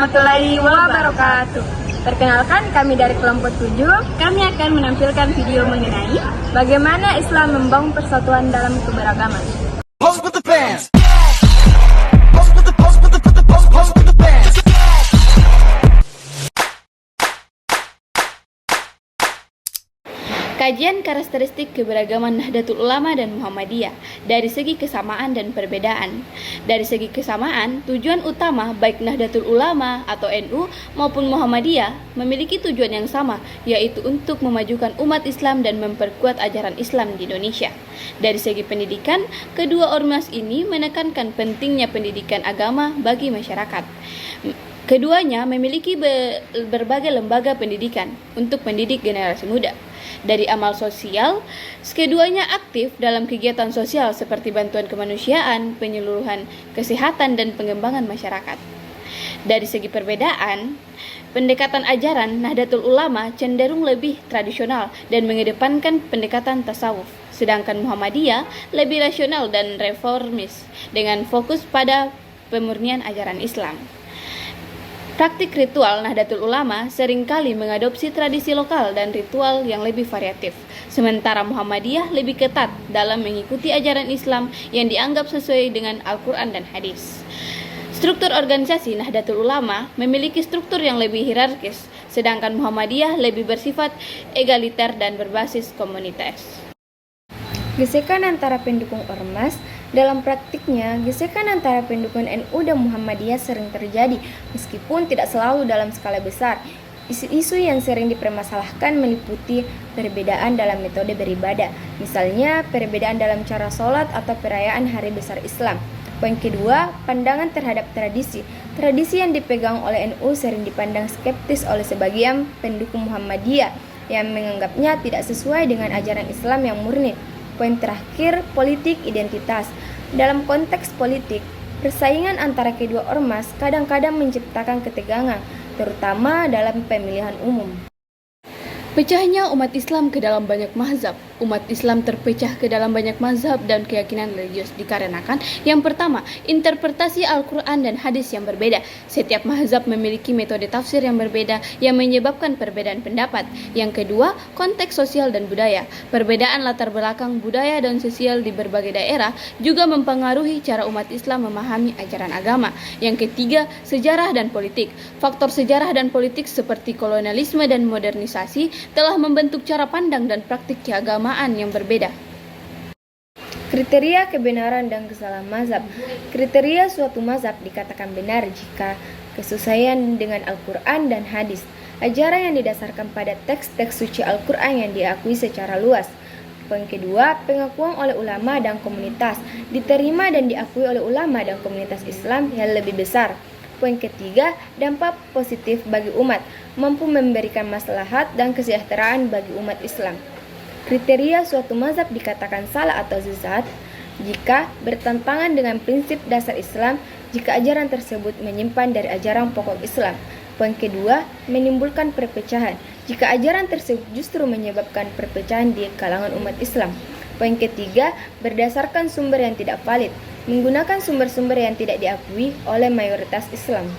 warahmatullahi wabarakatuh. Perkenalkan, kami dari kelompok 7. Kami akan menampilkan video mengenai bagaimana Islam membangun persatuan dalam keberagaman. Pose with the bands. Kajian karakteristik keberagaman Nahdlatul Ulama dan Muhammadiyah dari segi kesamaan dan perbedaan. Dari segi kesamaan, tujuan utama baik Nahdlatul Ulama atau NU maupun Muhammadiyah memiliki tujuan yang sama, yaitu untuk memajukan umat Islam dan memperkuat ajaran Islam di Indonesia. Dari segi pendidikan, kedua ormas ini menekankan pentingnya pendidikan agama bagi masyarakat. Keduanya memiliki berbagai lembaga pendidikan untuk mendidik generasi muda. Dari amal sosial, keduanya aktif dalam kegiatan sosial seperti bantuan kemanusiaan, penyeluruhan kesehatan, dan pengembangan masyarakat. Dari segi perbedaan, pendekatan ajaran Nahdlatul Ulama cenderung lebih tradisional dan mengedepankan pendekatan tasawuf, sedangkan Muhammadiyah lebih rasional dan reformis dengan fokus pada pemurnian ajaran Islam. Praktik ritual Nahdlatul Ulama seringkali mengadopsi tradisi lokal dan ritual yang lebih variatif, sementara Muhammadiyah lebih ketat dalam mengikuti ajaran Islam yang dianggap sesuai dengan Al-Quran dan hadis. Struktur organisasi Nahdlatul Ulama memiliki struktur yang lebih hierarkis, sedangkan Muhammadiyah lebih bersifat egaliter dan berbasis komunitas. Gesekan antara pendukung ormas. Dalam praktiknya, gesekan antara pendukung NU dan Muhammadiyah sering terjadi, meskipun tidak selalu dalam skala besar. Isu-isu yang sering dipermasalahkan meliputi perbedaan dalam metode beribadah, misalnya perbedaan dalam cara sholat atau perayaan hari besar Islam. Poin kedua, pandangan terhadap tradisi. Tradisi yang dipegang oleh NU sering dipandang skeptis oleh sebagian pendukung Muhammadiyah yang menganggapnya tidak sesuai dengan ajaran Islam yang murni. Poin terakhir, politik identitas. Dalam konteks politik, persaingan antara kedua ormas kadang-kadang menciptakan ketegangan, terutama dalam pemilihan umum. Pecahnya umat Islam ke dalam banyak mazhab. Umat Islam terpecah ke dalam banyak mazhab dan keyakinan religius dikarenakan yang pertama, interpretasi Al-Quran dan hadis yang berbeda. Setiap mazhab memiliki metode tafsir yang berbeda yang menyebabkan perbedaan pendapat. Yang kedua, konteks sosial dan budaya. Perbedaan latar belakang budaya dan sosial di berbagai daerah juga mempengaruhi cara umat Islam memahami ajaran agama. Yang ketiga, sejarah dan politik. Faktor sejarah dan politik seperti kolonialisme dan modernisasi telah membentuk cara pandang dan praktik keagamaan yang berbeda. Kriteria kebenaran dan kesalahan mazhab. Kriteria suatu mazhab dikatakan benar jika kesesuaian dengan Al-Quran dan hadis, ajaran yang didasarkan pada teks-teks suci Al-Quran yang diakui secara luas. Poin kedua, pengakuan oleh ulama dan komunitas, diterima dan diakui oleh ulama dan komunitas Islam yang lebih besar. Poin ketiga, dampak positif bagi umat, mampu memberikan maslahat dan kesejahteraan bagi umat Islam. Kriteria suatu mazhab dikatakan salah atau sesat jika bertentangan dengan prinsip dasar Islam, jika ajaran tersebut menyimpan dari ajaran pokok Islam. Poin kedua, menimbulkan perpecahan, jika ajaran tersebut justru menyebabkan perpecahan di kalangan umat Islam. Poin ketiga, berdasarkan sumber yang tidak valid, menggunakan sumber-sumber yang tidak diakui oleh mayoritas Islam.